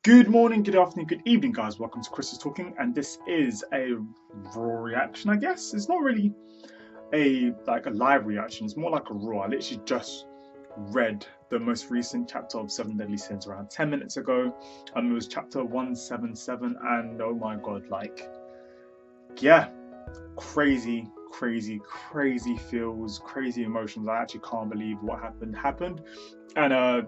Good morning, good afternoon, good evening, guys. Welcome to Chris is Talking, and this is a raw reaction, I guess. It's not really a live reaction, it's more like a raw. I literally just read the most recent chapter of Seven Deadly Sins around 10 minutes ago. It was chapter 177, and oh my god, yeah, crazy, crazy feels, crazy emotions. I actually can't believe what happened. And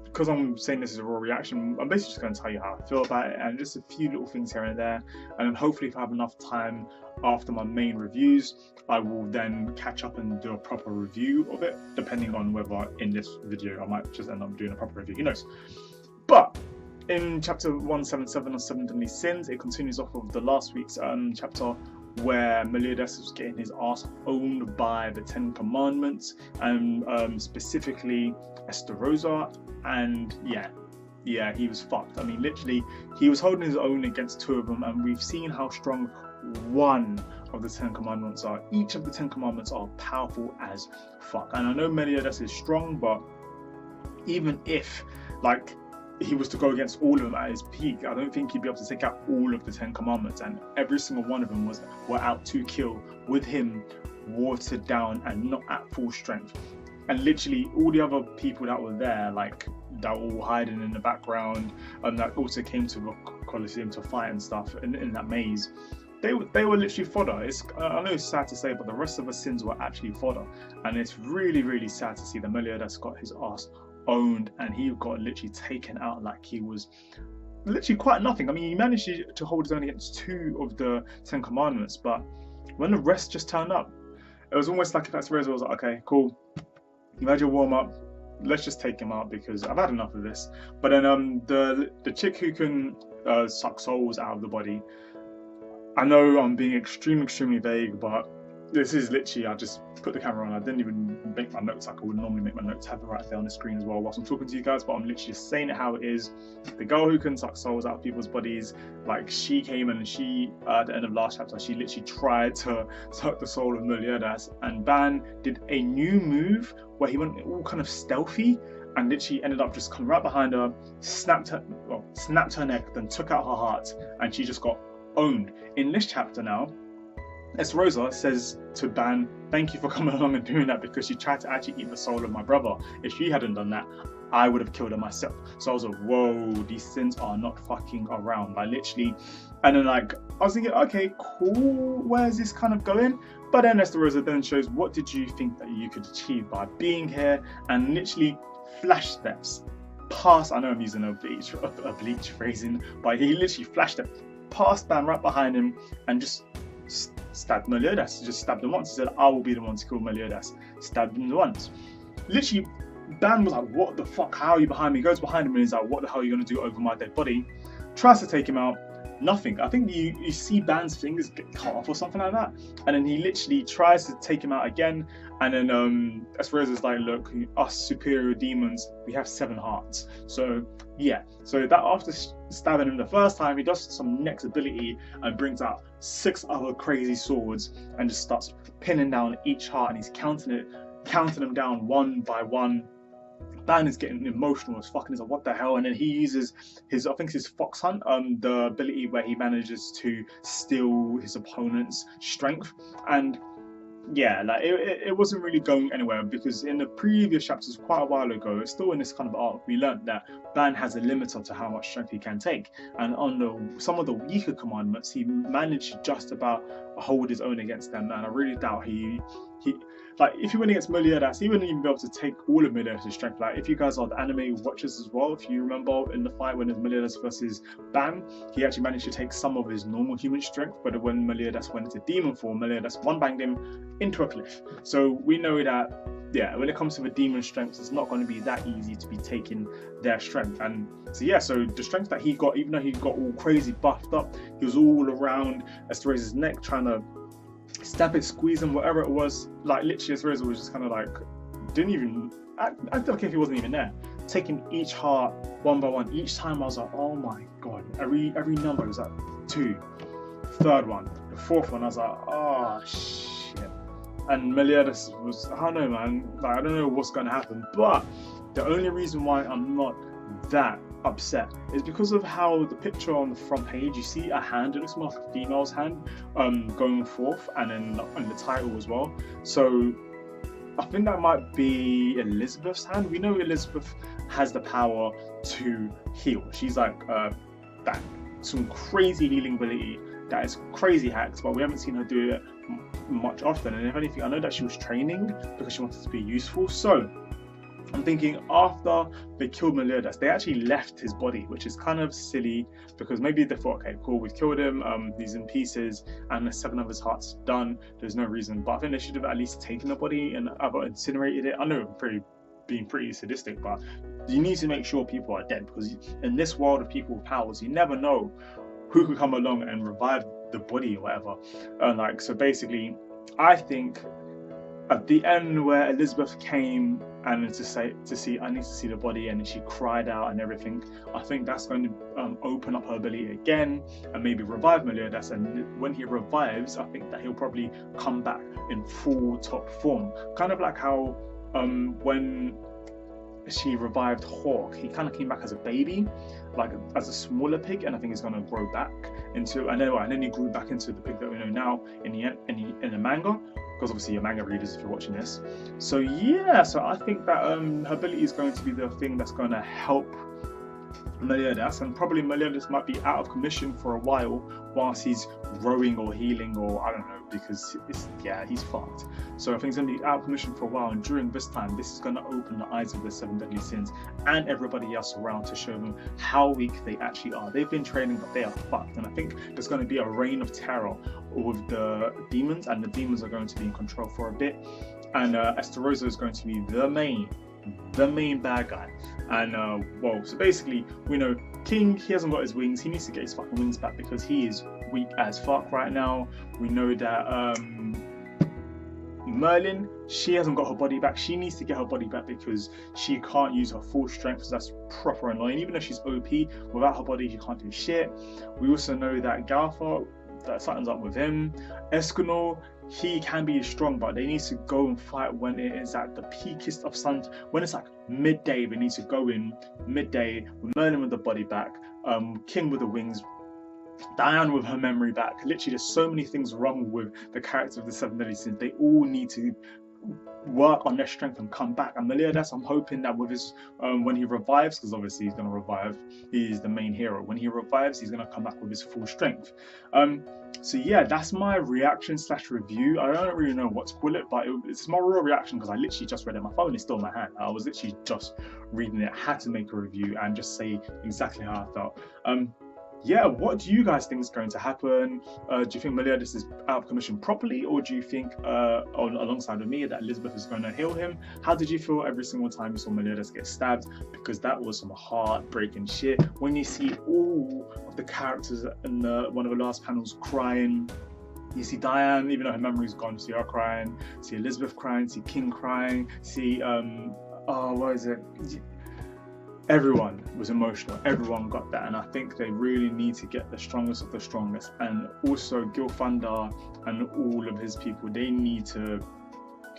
because I'm saying this is a raw reaction, I'm basically just going to tell you how I feel about it and just a few little things here and there. And then hopefully if I have enough time after my main reviews, I will then catch up and do a proper review of it, depending on whether in this video I might just end up doing a proper review, who knows. But in chapter 177 of Seven Deadly Sins, it continues off of the last week's chapter where Meliodas was getting his ass owned by the Ten Commandments, and specifically Estarossa, and yeah, he was fucked. I mean, literally, he was holding his own against two of them, and we've seen how strong one of the Ten Commandments are. Each of the Ten Commandments are powerful as fuck, and I know Meliodas is strong, but even if he was to go against all of them at his peak, I don't think he'd be able to take out all of the Ten Commandments, and every single one of them were out to kill, with him watered down and not at full strength. And literally all the other people that were there, that were all hiding in the background, and that also came to the Colosseum to fight and stuff in that maze, they were literally fodder. I know it's sad to say, but the rest of the sins were actually fodder, and it's really sad to see that Meliodas got his ass owned, and he got literally taken out like he was literally quite nothing. I mean, he managed to hold his own against two of the Ten Commandments, but when the rest just turned up, it was almost like if Estarossa was like, okay, cool, you had your warm-up, let's just take him out because I've had enough of this. But then the chick who can suck souls out of the body, I know I'm being extremely vague, but this is literally, I just put the camera on. I didn't even make my notes like I would normally make my notes, have it right there on the screen as well whilst I'm talking to you guys, but I'm literally just saying it how it is. The girl who can suck souls out of people's bodies, she came in and she, at the end of last chapter, she literally tried to suck the soul of Meliodas, and Ban did a new move where he went all kind of stealthy and literally ended up just coming right behind her, snapped her neck, then took out her heart, and she just got owned. In this chapter now, Estarossa says to Ban, thank you for coming along and doing that, because she tried to actually eat the soul of my brother. If she hadn't done that, I would have killed her myself. So I was like, whoa, these sins are not fucking around. Literally, and then I was thinking, okay, cool, where's this kind of going? But then Estarossa then shows, what did you think that you could achieve by being here? And literally flash steps past, I know I'm using a bleach phrasing, but he literally flashed it past Ban right behind him and just stabbed Meliodas. Just stabbed him once. He said, I will be the one to kill Meliodas. Stabbed him once. Literally, Ban was like, what the fuck, how are you behind me? He goes behind him and he's like, what the hell are you going to do over my dead body? Tries to take him out, nothing. I think you see Ban's fingers get cut off or something like that, and then he literally tries to take him out again, and then Esparza's like, look, us superior demons, we have 7 hearts. So yeah, so that after stabbing him the first time, he does some next ability and brings out 6 other crazy swords and just starts pinning down each heart, and he's counting them down one by one. Ban is getting emotional as fucking, he's like, what the hell? And then he uses his, I think it's his Fox Hunt, the ability where he manages to steal his opponent's strength. And yeah, it wasn't really going anywhere, because in the previous chapters quite a while ago, still in this kind of arc, we learned that Ban has a limiter to how much strength he can take, and on some of the weaker commandments he managed to just about hold his own against them. And I really doubt he if he went against Meliodas, he wouldn't even be able to take all of Meliodas' strength. If you guys are the anime watchers as well, if you remember in the fight when it was Meliodas versus Ban, he actually managed to take some of his normal human strength, but when Meliodas went into demon form, Meliodas one-banged him into a cliff. So we know that, yeah, when it comes to the demon strength, it's not going to be that easy to be taking their strength. And so yeah, so the strength that he got, even though he got all crazy buffed up, he was all around Estarossa's neck trying to stab it, squeeze him, whatever it was. Literally Estarossa was just kind of didn't even act like if he wasn't even there, taking each heart one by one. Each time I was like, oh my god, every number was like 2, third one, the 4th one, I was like, oh shit. And Meliodas was, I don't know, man, I don't know what's going to happen, but the only reason why I'm not that upset is because of how the picture on the front page, you see a hand, it looks more like a female's hand going forth, and then on the title as well. So I think that might be Elizabeth's hand. We know Elizabeth has the power to heal. She's like that, some crazy healing ability that is crazy hacks, but we haven't seen her do it much often. And if anything, I know that she was training because she wanted to be useful. So I'm thinking after they killed Meliodas, they actually left his body, which is kind of silly because maybe they thought, okay, cool, we've killed him, he's in pieces, and the 7 of his heart's done. There's no reason, but I think they should have at least taken the body and either incinerated it. I know I'm being pretty sadistic, but you need to make sure people are dead, because in this world of people with powers, you never know who could come along and revive the body or whatever. And so basically, I think at the end where Elizabeth came and to see I need to see the body, and she cried out and everything, I think that's going to open up her ability again and maybe revive Meliodas. And when he revives, I think that he'll probably come back in full top form, kind of like how when she revived Hawk, he kind of came back as a baby, like as a smaller pig, and I think he's going to grow back into, and then he grew back into the pig that we know now in the manga, because obviously you're manga readers if you're watching this. So yeah, so I think that her ability is going to be the thing that's going to help Meliodas, and probably Meliodas might be out of commission for a while whilst he's growing or healing, or I don't know, because he's fucked. So I think he's going to be out of commission for a while, and during this time, this is going to open the eyes of the 7 deadly sins and everybody else around to show them how weak they actually are. They've been training, but they are fucked, and I think there's going to be a reign of terror with the demons, and the demons are going to be in control for a bit, and Esterosa is going to be the main bad guy. And so basically we know King, he hasn't got his wings, he needs to get his fucking wings back because he is weak as fuck right now. We know that Merlin, she hasn't got her body back, she needs to get her body back because she can't use her full strength, so that's proper annoying. Even though she's OP, without her body she can't do shit. We also know that Galfa, that something's up with him. Escanor, he can be strong, but they need to go and fight when it is at the peakest of sun. When it's like midday, they need to go in midday with Merlin with the body back, King with the wings, Diane with her memory back. Literally, there's so many things wrong with the character of the 7 deadly sins. They all need to work on their strength and come back. And Meliodas, I'm hoping that with his when he revives, because obviously he's going to revive, he's the main hero. When he revives, he's going to come back with his full strength. So yeah, that's my reaction / review. I don't really know what to call it, but it's my raw reaction because I literally just read it. My phone is still in my hand. I was literally just reading it, had to make a review and just say exactly how I felt. Yeah, what do you guys think is going to happen? Do you think Meliodas is out of commission properly, or do you think, alongside with me, that Elizabeth is going to heal him? How did you feel every single time you saw Meliodas get stabbed? Because that was some heartbreaking shit. When you see all of the characters in one of the last panels crying, you see Diane, even though her memory's gone, see her crying, see Elizabeth crying, see King crying, see, what is it? Everyone was emotional, everyone got that, and I think they really need to get the strongest of the strongest. And also Gilfanda and all of his people, they need to,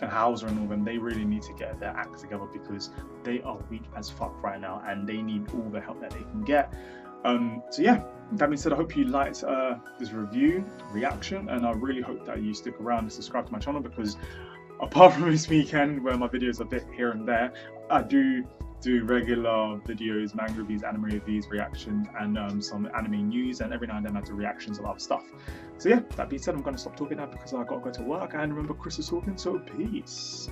and Hauser and all them, they really need to get their act together because they are weak as fuck right now and they need all the help that they can get. So yeah, that being said, I hope you liked this reaction, and I really hope that you stick around and subscribe to my channel, because apart from this weekend where my videos are a bit here and there, I do regular videos, manga reviews, anime reviews, reactions, and some anime news, and every now and then I do reactions of other stuff. So yeah, that being said, I'm going to stop talking now because I've got to go to work, and remember, Chris is talking, so peace.